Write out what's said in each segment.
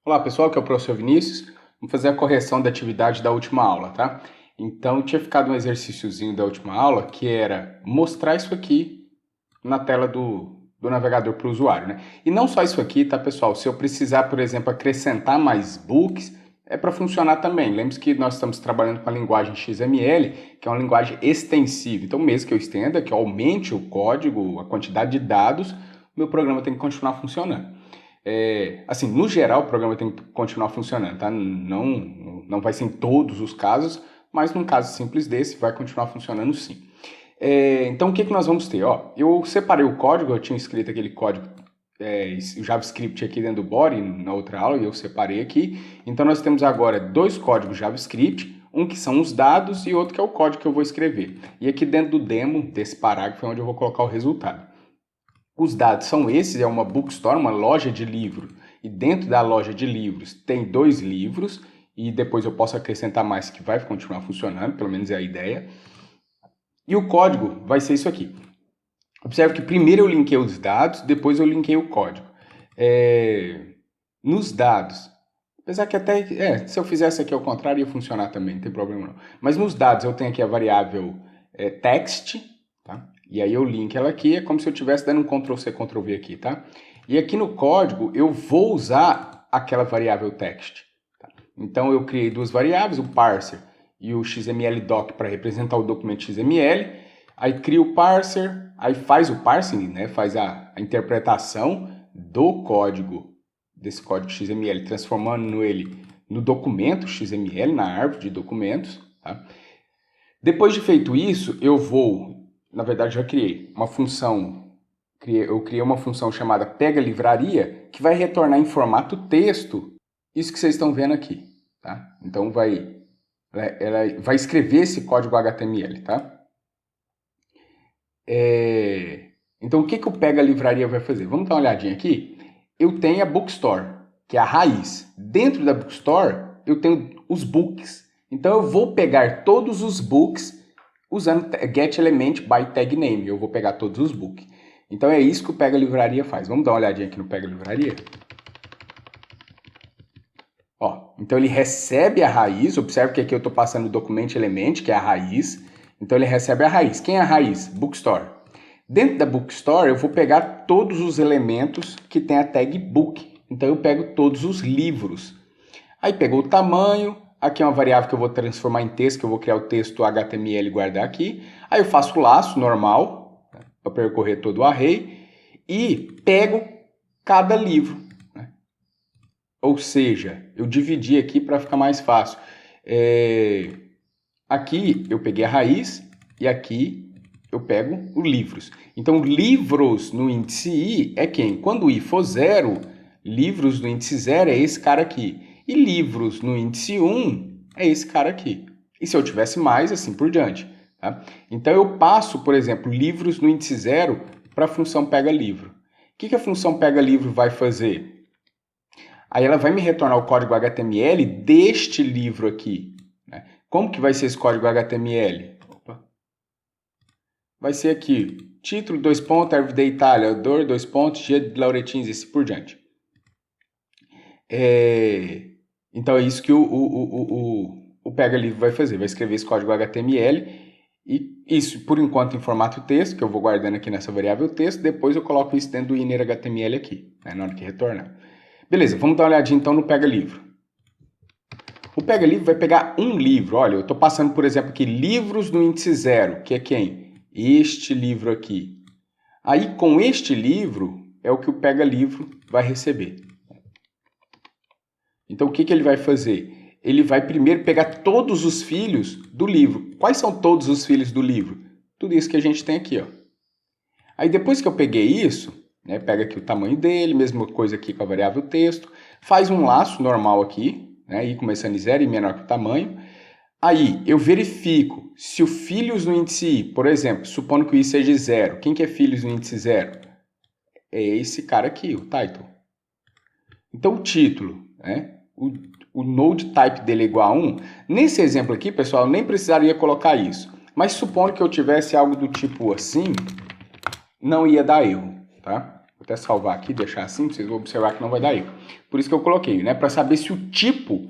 Olá pessoal, aqui é o professor Vinícius. Vamos fazer a correção da atividade da última aula, tá? Então tinha ficado um exercíciozinho da última aula que era mostrar isso aqui na tela do navegador para o usuário, né? E não só isso aqui, tá pessoal? Se eu precisar, por exemplo, acrescentar mais books, é para funcionar também. Lembre-se que nós estamos trabalhando com a linguagem XML, que é uma linguagem extensiva. Então mesmo que eu estenda, que eu aumente o código, a quantidade de dados, meu programa tem que continuar funcionando. Assim, no geral, o programa tem que continuar funcionando, tá? Não vai ser em todos os casos, mas num caso simples desse, vai continuar funcionando sim. Então, o que nós vamos ter? Ó, eu separei o código, eu tinha escrito aquele código JavaScript aqui dentro do body, na outra aula, e eu separei aqui. Então, nós temos agora dois códigos JavaScript, um que são os dados e outro que é o código que eu vou escrever. E aqui dentro do demo, desse parágrafo, é onde eu vou colocar o resultado. Os dados são esses, é uma bookstore, uma loja de livro, e dentro da loja de livros tem 2 livros, e depois eu posso acrescentar mais que vai continuar funcionando, pelo menos é a ideia. E o código vai ser isso aqui. Observe que primeiro eu linkei os dados, depois eu linkei o código. Nos dados, apesar que até, se eu fizesse aqui ao contrário ia funcionar também, não tem problema não. Mas nos dados eu tenho aqui a variável text, tá? E aí eu link ela aqui, é como se eu estivesse dando um Ctrl+C, Ctrl+V aqui, tá? E aqui no código eu vou usar aquela variável text. Tá? Então eu criei duas variáveis, o parser e o xml-doc para representar o documento XML. Aí cria o parser, aí faz o parsing, né? Faz a interpretação do código, desse código XML, transformando ele no documento XML, na árvore de documentos. Tá? Depois de feito isso, eu vou, na verdade já criei uma função, eu criei uma função chamada pega livraria, que vai retornar em formato texto isso que vocês estão vendo aqui. Tá? Então ela vai escrever esse código HTML, tá? Então o que o pega livraria vai fazer? Vamos dar uma olhadinha aqui. Eu tenho a bookstore, que é a raiz. Dentro da bookstore eu tenho os books. Então eu vou pegar todos os books usando getElementByTagName. Eu vou pegar todos os books. Então é isso que o pega livraria faz. Vamos dar uma olhadinha aqui no pega livraria. Ó, então ele recebe a raiz. Observe que aqui eu estou passando o documento element, que é a raiz. Então ele recebe a raiz. Quem é a raiz? Bookstore. Dentro da bookstore eu vou pegar todos os elementos que tem a tag book. Então eu pego todos os livros. Aí pegou o tamanho, aqui é uma variável que eu vou transformar em texto, que eu vou criar o texto HTML e guardar aqui. Aí eu faço o laço normal, para percorrer todo o array, e pego cada livro. Né? Ou seja, eu dividi aqui para ficar mais fácil. Aqui eu peguei a raiz e aqui eu pego os livros. Então, livros no índice i é quem? Quando o i for 0, livros no índice 0 é esse cara aqui. E livros no índice 1 é esse cara aqui. E se eu tivesse mais, assim por diante. Tá? Então, eu passo, por exemplo, livros no índice 0 para a função pega livro. O que a função pega livro vai fazer? Aí ela vai me retornar o código HTML deste livro aqui. Né? Como que vai ser esse código HTML? Vai ser aqui, título, 2 pontos, Everyday Itália, Dor, 2 pontos, G de Lauretins e assim por diante. Então é isso que o Pega Livro vai fazer, vai escrever esse código HTML e isso por enquanto em formato texto, que eu vou guardando aqui nessa variável texto, depois eu coloco isso dentro do inner HTML aqui, né, na hora que retornar. Beleza, vamos dar uma olhadinha então no Pega Livro. O Pega Livro vai pegar um livro, olha, eu estou passando por exemplo aqui livros no índice 0, que é quem? Este livro aqui. Aí, com este livro, é o que o Pega Livro vai receber. Então, o que ele vai fazer? Ele vai primeiro pegar todos os filhos do livro. Quais são todos os filhos do livro? Tudo isso que a gente tem aqui, ó. Aí, depois que eu peguei isso, né, pega aqui o tamanho dele, mesma coisa aqui com a variável texto, faz um laço normal aqui, né, i começando em 0 e menor que o tamanho. Aí, eu verifico se o filhos no índice i, por exemplo, supondo que o i seja 0. Quem que é filhos no índice 0? É esse cara aqui, o title. Então, o título, né? O node type dele é igual a 1. Nesse exemplo aqui, pessoal, eu nem precisaria colocar isso. Mas supondo que eu tivesse algo do tipo assim, não ia dar erro, tá? Vou até salvar aqui, deixar assim, vocês vão observar que não vai dar erro. Por isso que eu coloquei, né? Para saber se o tipo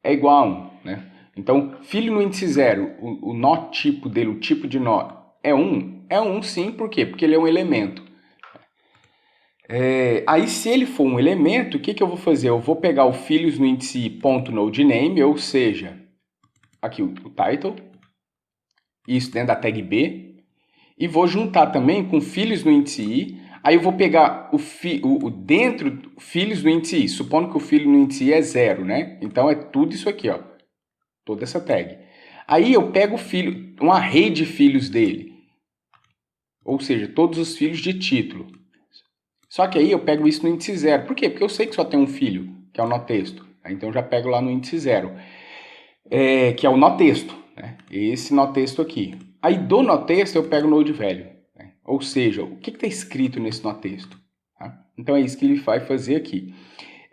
é igual a 1, né? Então, filho no índice 0, o nó tipo dele, o tipo de nó é 1? É 1 sim, por quê? Porque ele é um elemento. Aí, se ele for um elemento, o que eu vou fazer? Eu vou pegar o filhos no índice i.nodename, ou seja, aqui o title, isso dentro da tag B, e vou juntar também com filhos no índice i. Aí eu vou pegar dentro filhos no índice i, supondo que o filho no índice i é 0, né? Então é tudo isso aqui, ó, toda essa tag. Aí eu pego o filho, um array de filhos dele, ou seja, todos os filhos de título. Só que aí eu pego isso no índice 0. Por quê? Porque eu sei que só tem um filho, que é o nó texto. Então eu já pego lá no índice 0, que é o nó texto, né? Esse nó texto aqui. Aí do nó texto eu pego o node velho, né? Ou seja, o que está escrito nesse nó texto? Tá? Então é isso que ele vai fazer aqui.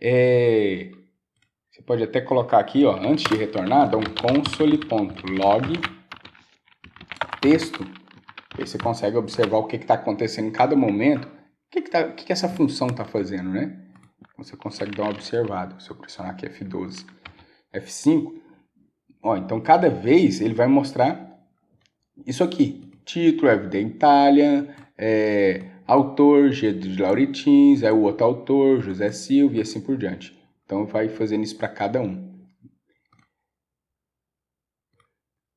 Você pode até colocar aqui, ó, antes de retornar, dá um console.log texto. Aí você consegue observar o que está acontecendo em cada momento. O que essa função está fazendo, né? Você consegue dar uma observada. Se eu pressionar aqui F12, F5, ó, então cada vez ele vai mostrar isso aqui. Título, Everyday Italian, autor, G de Lauritins, o outro autor, José Silva e assim por diante. Então vai fazendo isso para cada um.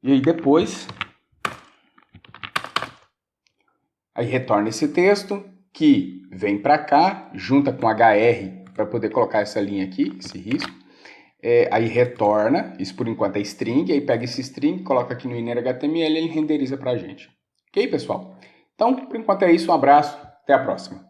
E aí depois, aí retorna esse texto, que vem para cá, junta com HR para poder colocar essa linha aqui, esse risco. Aí retorna, isso por enquanto é string, aí pega esse string, coloca aqui no inner.html e ele renderiza para a gente. Ok, pessoal? Então, por enquanto é isso, um abraço, até a próxima.